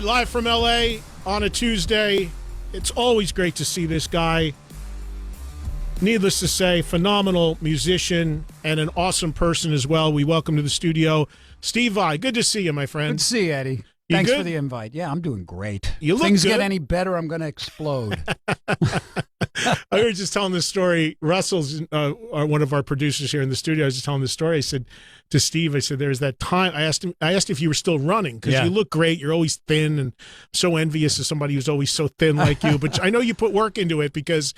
live from L.A. on a Tuesday. It's always great to see this guy. Needless to say, phenomenal musician and an awesome person as well. We welcome to the studio Steve Vai. Good to see you, my friend. Good to see you, Eddie. You Thanks good? for the invite. Yeah, I'm doing great. You look Things good. get any better, I'm going to explode. I was just telling this story. Russell's one of our producers here in the studio. I was just telling this story. I said to Steve, I said, there's that time. I asked if you were still running because you look great. You're always thin, and so envious of somebody who's always so thin like you. But I know you put work into it because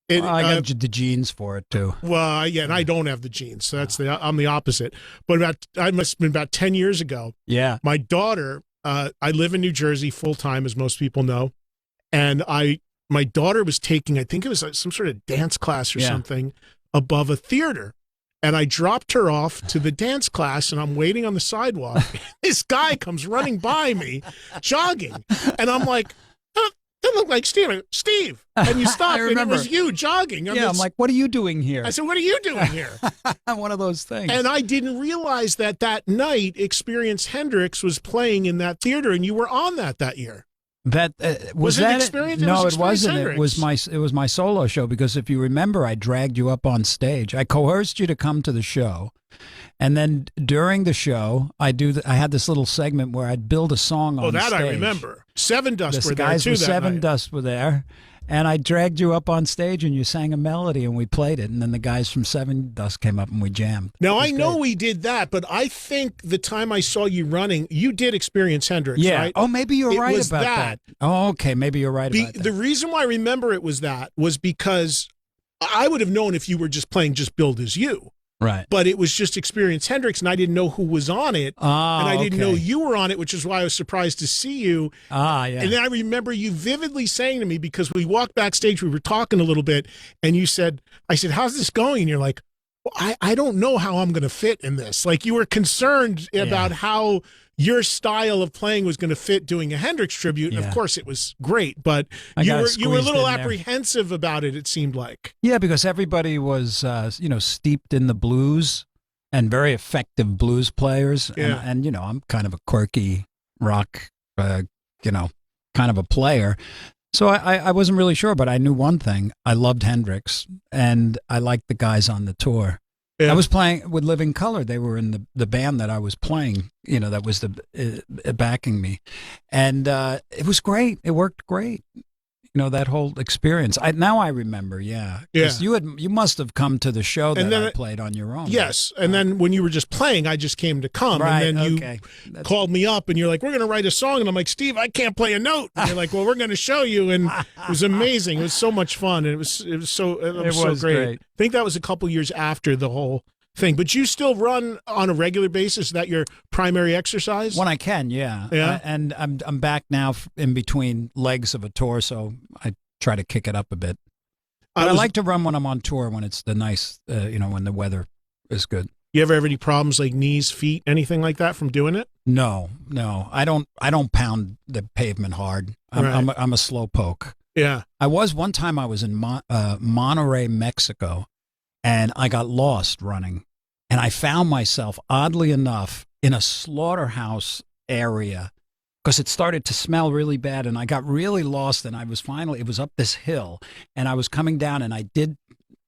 I got the genes for it too. Well, yeah, and I don't have the genes, so I'm the opposite. But I must have been about 10 years ago. Yeah, my daughter. I live in New Jersey full time, as most people know, and my daughter was taking, I think it was some sort of dance class or something above a theater. And I dropped her off to the dance class, and I'm waiting on the sidewalk. This guy comes running by me, jogging. And I'm like, oh, that looked like Steve. Steve. And you stopped, and it was you jogging. I'm like, what are you doing here? I said, what are you doing here? One of those things. And I didn't realize that night Experience Hendrix was playing in that theater, and you were on that year. That was that Experience? No, it wasn't. Hendrix. It was my solo show, because if you remember, I dragged you up on stage. I coerced you to come to the show, and then during the show, I had this little segment where I'd build a song on stage. Oh, that I remember. Seven Dust were there guys too. From Seven Dust were there. And I dragged you up on stage, and you sang a melody, and we played it. And then the guys from Seven Dust came up, and we jammed. Now, I know we did that, but I think the time I saw you running, you did Experience Hendrix, right? Oh, maybe you're right about that. Oh, okay. Maybe you're right about that. The reason why I remember it was because I would have known if you were just playing Just Build As You. Right. But it was just Experience Hendrix, and I didn't know who was on it. And I didn't know you were on it, which is why I was surprised to see you. Yeah. And then I remember you vividly saying to me, because we walked backstage, we were talking a little bit, and I said, how's this going? And you're like, well, I don't know how I'm going to fit in this. Like, you were concerned about how your style of playing was going to fit doing a Hendrix tribute. And of course it was great, but you were a little apprehensive about it, it seemed like. Yeah, because everybody was, steeped in the blues and very effective blues players. Yeah. And I'm kind of a quirky rock, kind of a player. So I wasn't really sure, but I knew one thing. I loved Hendrix, and I liked the guys on the tour. Yeah. I was playing with Living Colour. They were in the band that I was playing, that was backing me. And it was great. It worked great. That whole experience. Now I remember, yeah. You must have come to the show that I played on your own. Yes, right? And then when you were just playing, I just came to come. Right, and then you called me up, and you're like, we're going to write a song. And I'm like, Steve, I can't play a note. And you're like, well, we're going to show you. And it was amazing. It was so much fun. And it was so great. I think that was a couple years after the whole thing. But you still run on a regular basis? Is that your primary exercise? When I can, yeah. And I'm back now in between legs of a tour, so I try to kick it up a bit. But I like to run when I'm on tour, when it's the nice, when the weather is good. You ever have any problems like knees, feet, anything like that from doing it? No. I don't pound the pavement hard. I'm a slow poke. Yeah. One time I was in Monterrey, Mexico, and I got lost running. And I found myself, oddly enough, in a slaughterhouse area, because it started to smell really bad. And I got really lost, and it was up this hill, and I was coming down, and I did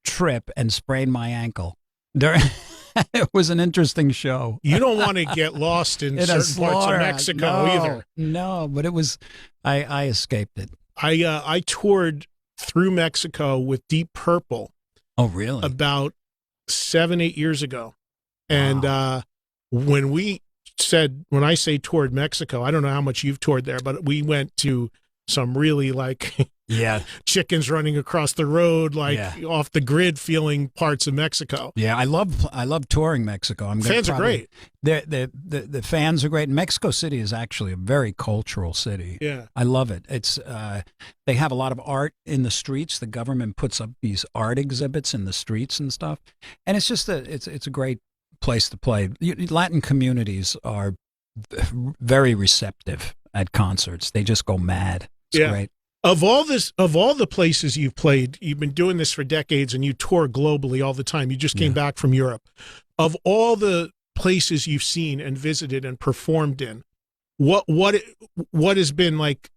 trip and sprain my ankle. It was an interesting show. You don't want to get lost in certain parts of Mexico either. No, but it was, I escaped it. I toured through Mexico with Deep Purple. Oh, really? About 7-8 years ago. And when I say toured Mexico, I don't know how much you've toured there, but we went to some really chickens running across the road, off the grid feeling parts of Mexico. Yeah, I love touring Mexico. Fans are great. The fans are great. Mexico City is actually a very cultural city. Yeah, I love it. It's they have a lot of art in the streets. The government puts up these art exhibits in the streets and stuff, and it's just it's a great place to play. Latin communities are very receptive at concerts. They just go mad. It's great. Of all the places you've played, you've been doing this for decades, and you tour globally all the time. You just came back from Europe. Of all the places you've seen and visited and performed in, what has been like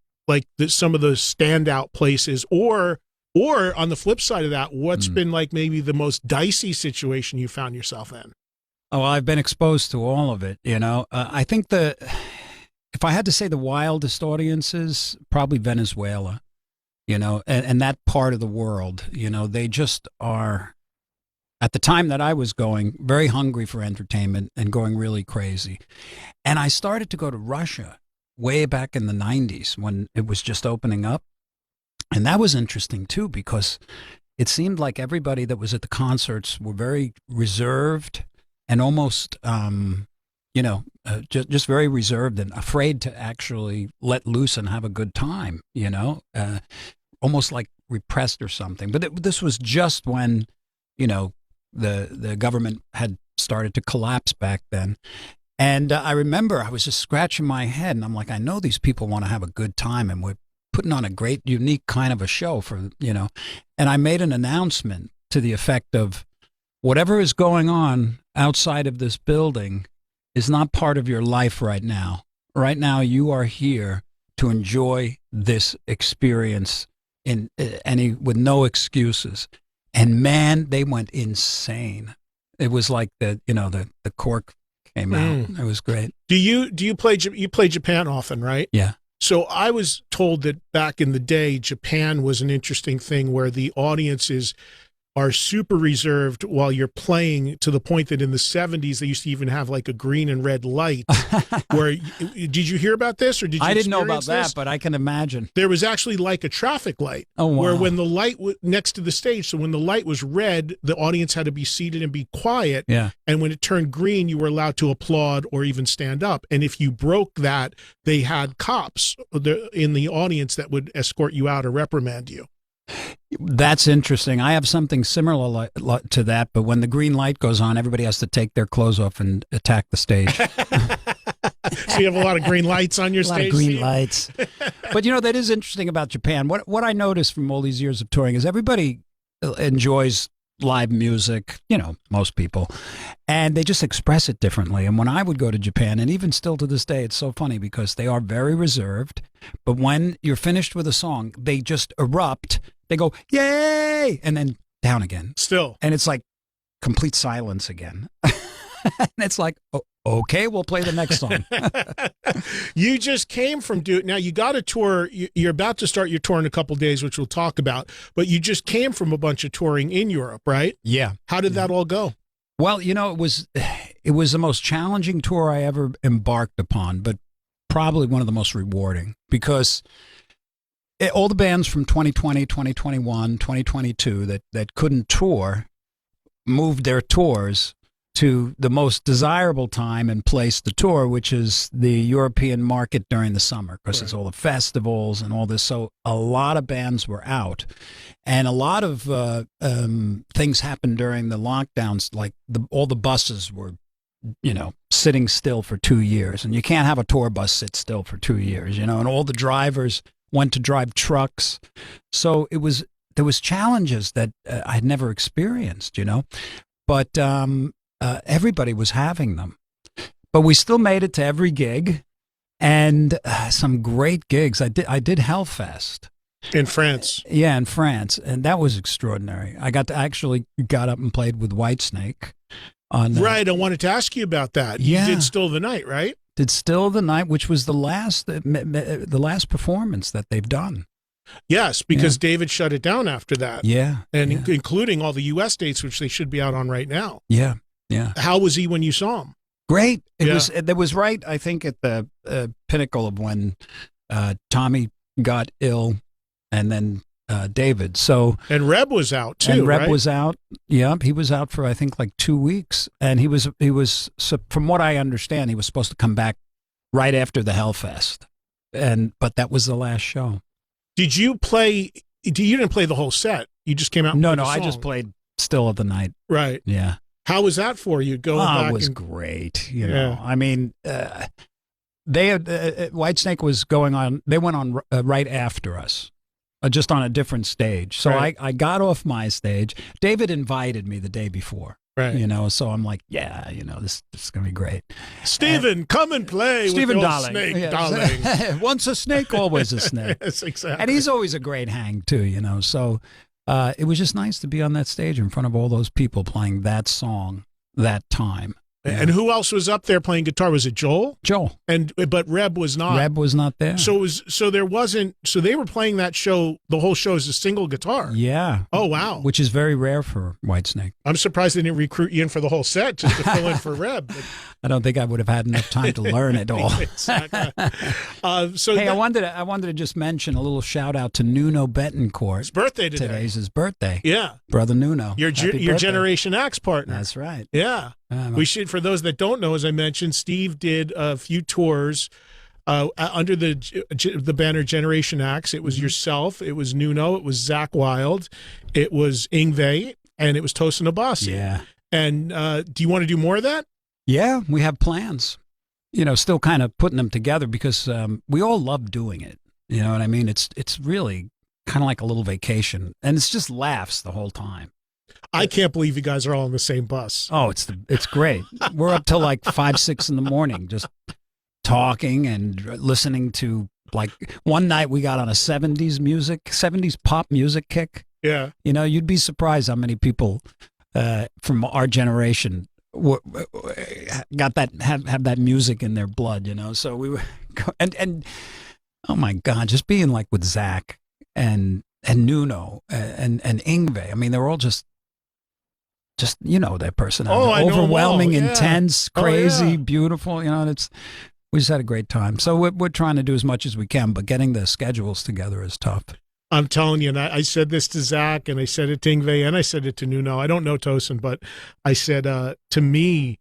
some of the standout places, or on the flip side of that, what's been like maybe the most dicey situation you found yourself in? Oh, I've been exposed to all of it. I think if I had to say the wildest audiences, probably Venezuela. And that part of the world. They just are, at the time that I was going, very hungry for entertainment and going really crazy. And I started to go to Russia way back in the 90s when it was just opening up. And that was interesting too, because it seemed like everybody that was at the concerts were very reserved and almost, just very reserved and afraid to actually let loose and have a good time, almost like repressed or something. But this was just when, the government had started to collapse back then. And I remember I was just scratching my head, and I'm like, I know these people want to have a good time, and we're putting on a great, unique kind of a show for. And I made an announcement to the effect of, whatever is going on outside of this building is not part of your life right now. Right now, you are here to enjoy this experience with no excuses. And man, they went insane. It was like the cork came out. It was great. Do you play Japan often, right? Yeah. So I was told that back in the day, Japan was an interesting thing where the audiences are super reserved while you're playing, to the point that in the 70s they used to even have like a green and red light. Did you hear about this, or did you? I didn't know about this? that, but I can imagine. There was actually like a traffic light. Oh, wow. Where when the light next to the stage, so when the light was red, the audience had to be seated and be quiet. Yeah. And when it turned green, you were allowed to applaud or even stand up. And if you broke that, they had cops in the audience that would escort you out or reprimand you. That's interesting. I have something similar to that, but when the green light goes on, everybody has to take their clothes off and attack the stage. So you have a lot of green lights on your stage. A lot of green lights. But that is interesting about Japan. What I noticed from all these years of touring is everybody enjoys live music, most people, and they just express it differently. And when I would go to Japan, and even still to this day, it's so funny because they are very reserved, but when you're finished with a song, they just erupt. They go, yay, and then down again. Still. And it's like complete silence again. And it's like, oh, okay, we'll play the next song. You just came from now you got a tour. You're about to start your tour in a couple of days, which we'll talk about, but you just came from a bunch of touring in Europe, right? Yeah. How did that all go? Well, it was the most challenging tour I ever embarked upon, but probably one of the most rewarding, because all the bands from 2020, 2021, 2022 that couldn't tour moved their tours to the most desirable time and place to tour, which is the European market during the summer, because it's all the festivals and all this. So a lot of bands were out, and a lot of things happened during the lockdowns. Like all the buses were, sitting still for 2 years, and you can't have a tour bus sit still for 2 years, and all the drivers went to drive trucks. So there was challenges that I'd never experienced, but everybody was having them. But we still made it to every gig, and some great gigs. I did Hellfest in France. Yeah, in France, and that was extraordinary. I actually got up and played with Whitesnake. Right, I wanted to ask you about that. Yeah. You did Still the Night, right? Did Still the Night, which was the last performance that they've done. Yes, because David shut it down after that. Yeah, and including all the U.S. dates, which they should be out on right now. Yeah, yeah. How was he when you saw him? Great. It was right, I think, at the pinnacle of when Tommy got ill, and then David. And Reb was out too. And Reb right? was out. Yeah, he was out for I think like 2 weeks, and he was from what I understand, he was supposed to come back right after the Hellfest, but that was the last show. Did you play? You didn't play the whole set. You just came out. No, I just played Still of the Night. Right. Yeah. How was that for you? Going back. It was great. You know, I mean, they had Whitesnake was going on. They went on right after us. Just on a different stage. So I got off my stage. David invited me the day before. Right. You know, so I'm like, yeah, you know, this is going to be great. Stephen, come and play Stephen with the old Darling. snake, Yeah. darling. Once a snake, always a snake. Yes, exactly. And he's always a great hang, too, you know. So it was just nice to be on that stage in front of all those people playing that song that time. And who else was up there playing guitar? Was it Joel? Joel. But Reb was not. Reb was not there. So they were playing that show, the whole show as a single guitar. Yeah. Oh, wow. Which is very rare for Whitesnake. I'm surprised they didn't recruit you in for the whole set just to fill in for Reb. But... I don't think I would have had enough time to learn it all. Exactly. I wanted to just mention a little shout out to Nuno Betancourt. His birthday today. Today's his birthday. Yeah. Brother Nuno. Your Generation X partner. That's right. Yeah. We should, for those that don't know, as I mentioned, Steve did a few tours under the banner Generation X. It was yourself, it was Nuno, it was Zach Wilde, it was Yngwie, and it was Tosin Abasi. Yeah. And do you want to do more of that? Yeah, we have plans. You know, still kind of putting them together because we all love doing it. You know what I mean? It's really kind of like a little vacation, and it's just laughs the whole time. I can't believe you guys are all on the same bus. Oh, it's great. We're up till like 5, 6 in the morning, just talking and listening to, like, one night we got on a 70s pop music kick. Yeah. You know, you'd be surprised how many people from our generation got that, have that music in their blood, you know? So we were, and oh my God, just being like with Zach and Nuno and Yngwie. I mean, they're all just, you know, their personality. Overwhelming, intense, crazy, beautiful. You know, we just had a great time. So we're trying to do as much as we can, but getting the schedules together is tough. I'm telling you, and I said this to Zach, and I said it to Yngwie, and I said it to Nuno. I don't know Tosin, but I said, to me,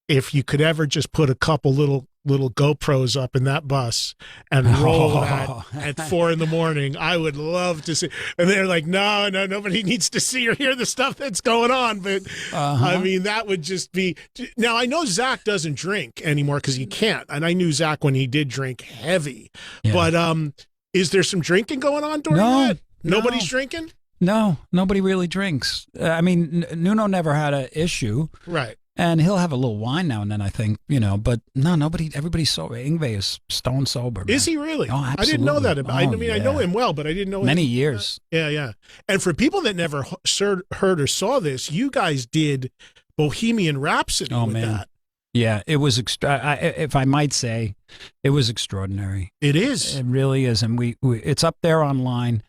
if you could ever just put a couple little GoPros up in that bus and roll that at 4 a.m, I would love to see. And they're like, no, nobody needs to see or hear the stuff that's going on. But I mean, that would just be. Now I know Zach doesn't drink anymore because he can't, and I knew Zach when he did drink heavy. Yeah. But is there some drinking going on during that? Nobody's drinking. No, nobody really drinks. I mean, Nuno never had an issue, right? And he'll have a little wine now and then, I think, you know. But no, everybody's sober. Yngwie is stone sober. Man. Is he really? Oh, absolutely. I didn't know that about. I mean, I know him well, but I didn't know many years. Yeah. And for people that never heard or saw this, you guys did Bohemian Rhapsody with that. Yeah, it was. If I might say, it was extraordinary. It is. It really is, and we it's up there online.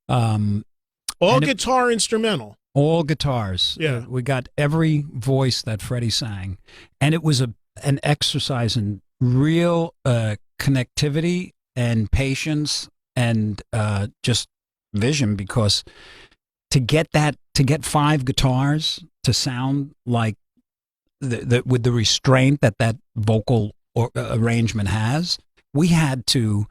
All guitar instrumental. All guitars. Yeah. We got every voice that Freddie sang. And it was an exercise in real connectivity and patience and just vision, because to get 5 guitars to sound like with the restraint that vocal arrangement has, we had to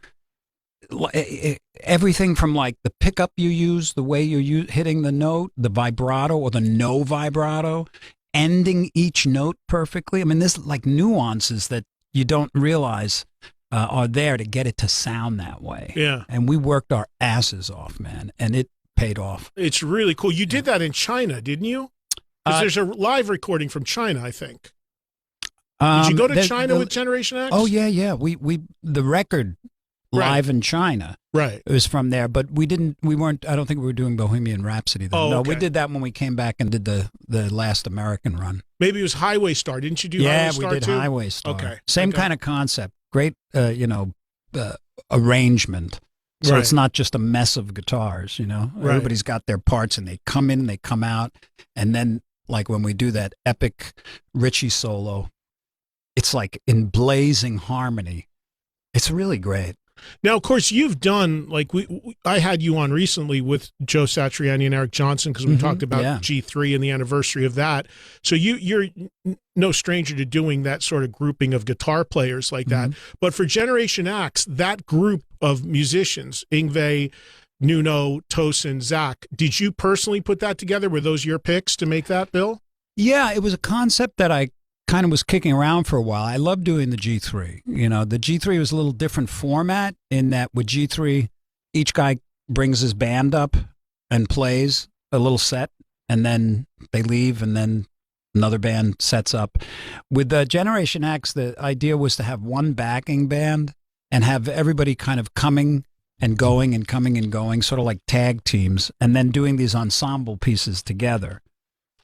everything from like the pickup you use, the way you're hitting the note, the vibrato or the no vibrato, ending each note perfectly. I mean, there's like nuances that you don't realize are there to get it to sound that way. Yeah. And we worked our asses off, man, and it paid off. It's really cool. You did that in China, didn't you? Because there's a live recording from China, I think. Did you go to China with Generation X? Oh yeah. We the record live in China. Right. It was from there, but we weren't, I don't think we were doing Bohemian Rhapsody then. Oh, no, okay. we did that when we came back and did the last American run. Maybe it was Highway Star. Didn't you do Highway Star too? Yeah, we did Highway Star. Okay. Same kind of concept. Great, arrangement. So it's not just a mess of guitars, you know. Right. Everybody's got their parts and they come in, they come out. And then like when we do that epic Ritchie solo, it's like in blazing harmony. It's really great. Now, of course, you've done, like, I had you on recently with Joe Satriani and Eric Johnson because we talked about G3 and the anniversary of that. So you're no stranger to doing that sort of grouping of guitar players like that. But for Generation X, that group of musicians, Yngwie, Nuno, Tosin, Zach, did you personally put that together? Were those your picks to make that, Bill? Yeah, it was a concept that I kind of was kicking around for a while. I love doing the G3. You know, the G3 was a little different format in that with G3, each guy brings his band up and plays a little set, and then they leave, and then another band sets up. With Generation X, the idea was to have one backing band and have everybody kind of coming and going and coming and going, sort of like tag teams, and then doing these ensemble pieces together.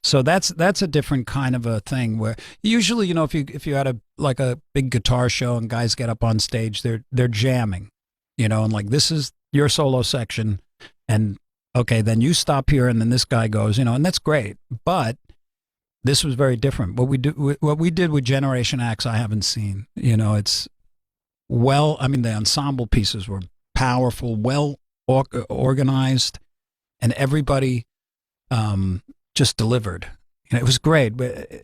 So that's a different kind of a thing where usually, if you had a big guitar show and guys get up on stage, they're jamming, and like, this is your solo section, and okay, then you stop here, and then this guy goes, and that's great. But this was very different. What we did with Generation X, I haven't seen. It's the ensemble pieces were powerful, well organized, and everybody just delivered. It was great. But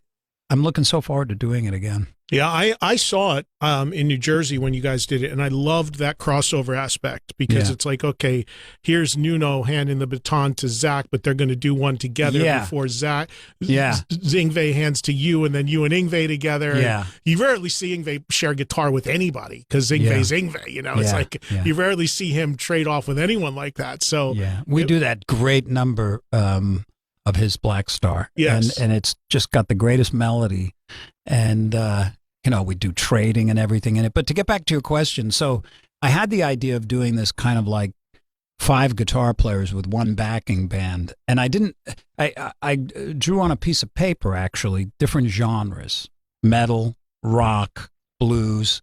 I'm looking so forward to doing it again. Yeah, I saw it in New Jersey when you guys did it, and I loved that crossover aspect because it's like, okay, here's Nuno handing the baton to Zach, but they're going to do one together before Yngwie hands to you, and then you and Yngwie together. Yeah. You rarely see Yngwie share guitar with anybody because Yngwie's Yngwie. It's like you rarely see him trade off with anyone like that. So we do that great number of his Black Star. Yes. And it's just got the greatest melody. And, we do trading and everything in it. But to get back to your question, so I had the idea of doing this kind of like 5 guitar players with one backing band. And I drew on a piece of paper, actually, different genres: metal, rock, blues,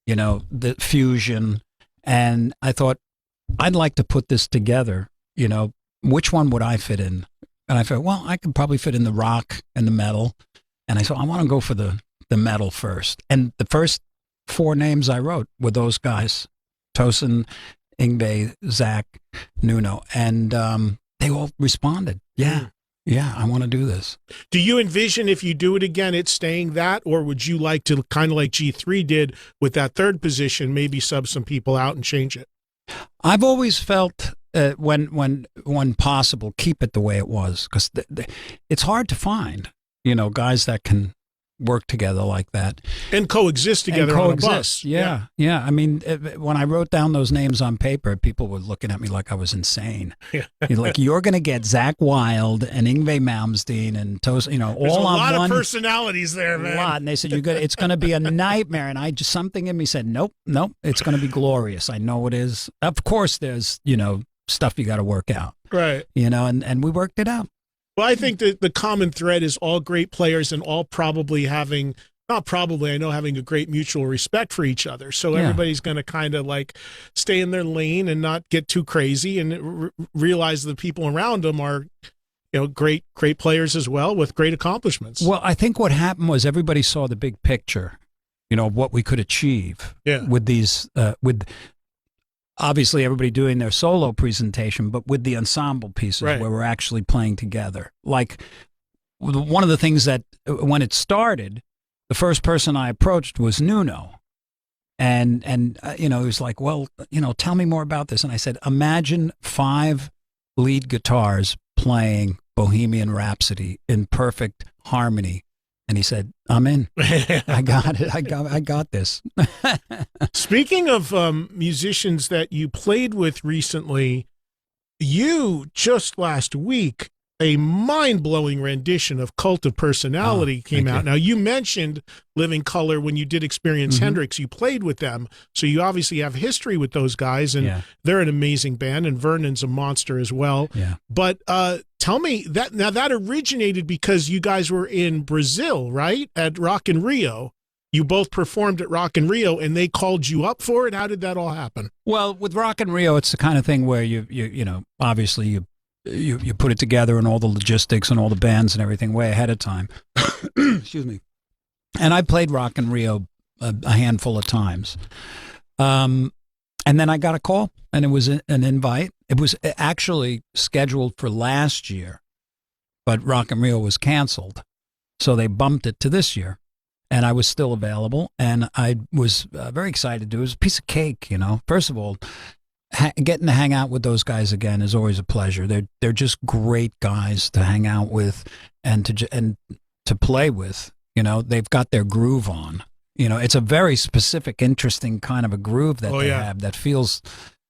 the fusion. And I thought, I'd like to put this together. Which one would I fit in? And I thought, well, I could probably fit in the rock and the metal. And I thought, I want to go for the metal first. And the first 4 names I wrote were those guys: Tosin, Yngwie, Zach, Nuno. And they all responded. Yeah, I want to do this. Do you envision, if you do it again, it staying that? Or would you like to, kind of like G3 did with that third position, maybe sub some people out and change it? I've always felt when possible, keep it the way it was, because it's hard to find, guys that can work together like that and coexist together on a bus. Yeah. I mean, when I wrote down those names on paper, people were looking at me like I was insane. You're going to get Zach Wilde and Yngwie Malmsteen and Tosin, There's all on one. A lot one. of personalities there, man. A lot. And they said, it's going to be a nightmare. And something in me said, nope, it's going to be glorious. I know it is. Of course, there's, stuff you got to work out. Right. And we worked it out. Well, I think that the common thread is all great players and all having a great mutual respect for each other. So everybody's going to kind of like stay in their lane and not get too crazy, and realize the people around them are, great players as well with great accomplishments. Well, I think what happened was everybody saw the big picture, what we could achieve with these, obviously everybody doing their solo presentation, but with the ensemble pieces where we're actually playing together. Like, one of the things that when it started, the first person I approached was Nuno. And he was like, well, tell me more about this. And I said, imagine 5 lead guitars playing Bohemian Rhapsody in perfect harmony. And he said, I'm in. I got it. I got this. Speaking of musicians that you played with recently, you just last week, a mind-blowing rendition of Cult of Personality came out. Now, you mentioned Living Colour when you did Experience Hendrix. You played with them, so you obviously have history with those guys, and they're an amazing band, and Vernon's a monster as well. Yeah. But tell me, that originated because you guys were in Brazil, right, at Rock in Rio. You both performed at Rock in Rio, and they called you up for it. How did that all happen? Well, with Rock in Rio, it's the kind of thing where you obviously you put it together and all the logistics and all the bands and everything way ahead of time. Excuse me. And I played Rock in Rio a handful of times. And then I got a call, and it was an invite. It was actually scheduled for last year, but Rock in Rio was canceled. So they bumped it to this year. And I was still available, and I was very excited to do it. It was a piece of cake, First of all, getting to hang out with those guys again is always a pleasure. They're just great guys to hang out with and to play with. They've got their groove on. It's a very specific, interesting kind of a groove that they have that feels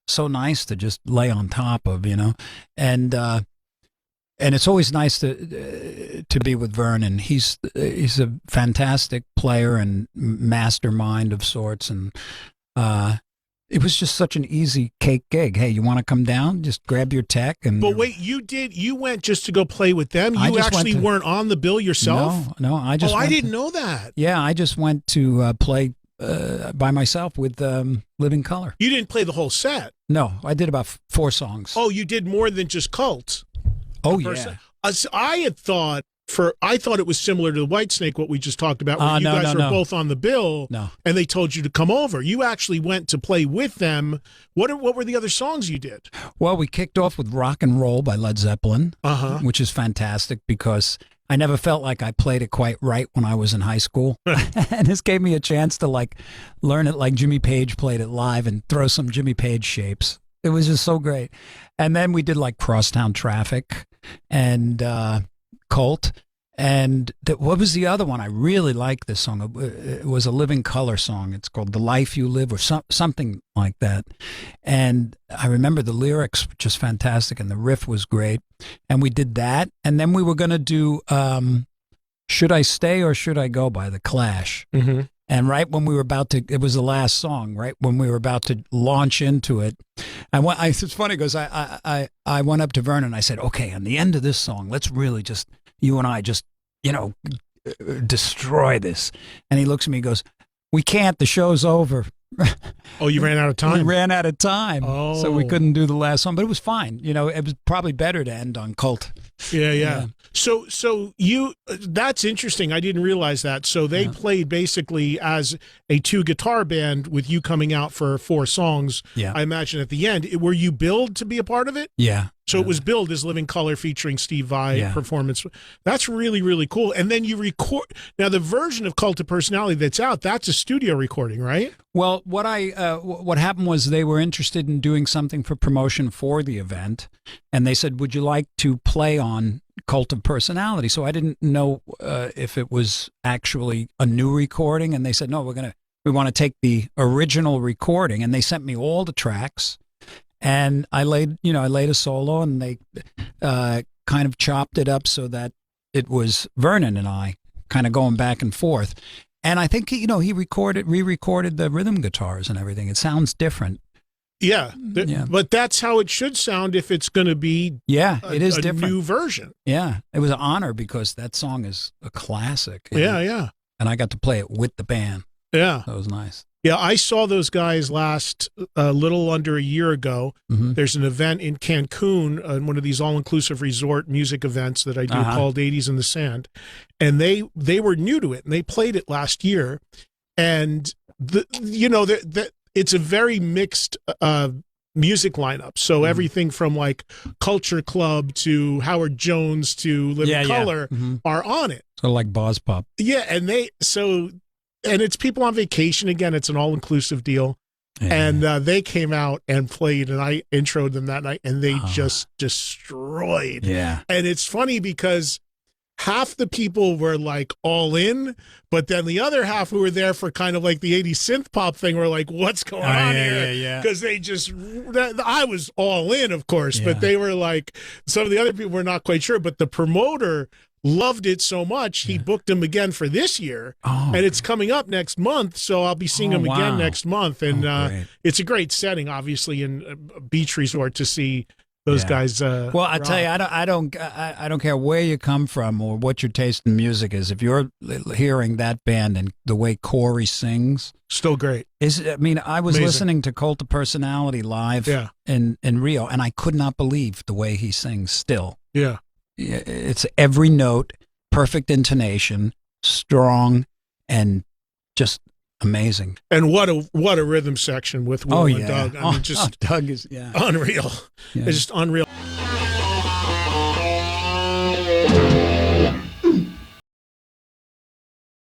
so nice to just lay on top of. And and it's always nice to be with Vernon. He's a fantastic player and mastermind of sorts, and it was just such an easy cake gig. Hey, you want to come down? Just grab your tech and. But wait, you went just to go play with them? You actually weren't on the bill yourself? No, I just. Oh, I didn't know that. Yeah, I just went to play by myself with Living Color. You didn't play the whole set? No, I did about 4 songs. Oh, you did more than just Cult? Oh, yeah. I thought it was similar to the Whitesnake, what we just talked about, where you guys were both on the bill, and they told you to come over. You actually went to play with them. What were the other songs you did? Well, we kicked off with Rock and Roll by Led Zeppelin, which is fantastic because I never felt like I played it quite right when I was in high school. And this gave me a chance to like learn it like Jimmy Page played it live and throw some Jimmy Page shapes. It was just so great. And then we did like Crosstown Traffic and Cult. And what was the other one? I really liked this song. It was a Living Color song. It's called The Life You Live or something like that. And I remember the lyrics were just fantastic and the riff was great. And we did that. And then we were going to do Should I Stay or Should I Go by The Clash. Mm-hmm. And right when we were about to, it was the last song, right when we were about to launch into it, it's funny because I went up to Vernon and I said, okay, on the end of this song, let's really just, you and I just, destroy this. And he looks at me and goes, we can't, the show's over. Oh, you ran out of time? We ran out of time. Oh. So we couldn't do the last song, but it was fine. It was probably better to end on Cult. Yeah. So you, that's interesting. I didn't realize that. So they played basically as a 2-guitar band with you coming out for 4 songs. Yeah. I imagine at the end. Were you billed to be a part of it? Yeah. So it was billed as Living Color featuring Steve Vai performance. That's really, really cool. And then you record. Now, the version of Cult of Personality that's out, that's a studio recording, right? Well, what happened was they were interested in doing something for promotion for the event. And they said, would you like to play on Cult of Personality? So I didn't know if it was actually a new recording. And they said, no, we want to take the original recording. And they sent me all the tracks. And I laid a solo, and they kind of chopped it up so that it was Vernon and I kind of going back and forth. And I think he re-recorded the rhythm guitars and everything. It sounds different. Yeah, but that's how it should sound if it's going to be it is a different. New version. Yeah, it was an honor because that song is a classic. Yeah. And I got to play it with the band. Yeah. That was nice. Yeah, I saw those guys last a little under a year ago. Mm-hmm. There's an event in Cancun, one of these all-inclusive resort music events that I do called 80s in the Sand. And they were new to it, and they played it last year. And, it's a very mixed music lineup. So everything from like Culture Club to Howard Jones to Living Color are on it. So like Boz Pop. Yeah, and it's people on vacation again. It's an all-inclusive deal. Yeah. And they came out and played, and I introed them that night, and they just destroyed. Yeah. And it's funny because half the people were like all in, but then the other half who were there for kind of like the 80s synth pop thing were like, what's going on here? Yeah. Because I was all in, of course, but they were like, some of the other people were not quite sure, but the promoter loved it so much he booked him again for this year, and it's coming up next month, so I'll be seeing him again next month. And it's a great setting, obviously, in a beach resort to see those guys. Well, I tell you, I don't care where you come from or what your taste in music is. If you're hearing that band and the way Corey sings, still great. I was listening to Cult of Personality live in Rio, and I could not believe the way he sings still. Yeah. It's every note, perfect intonation, strong, and just amazing. And what a rhythm section with Will and Doug. I mean, just Doug is unreal. Yeah. It's just unreal.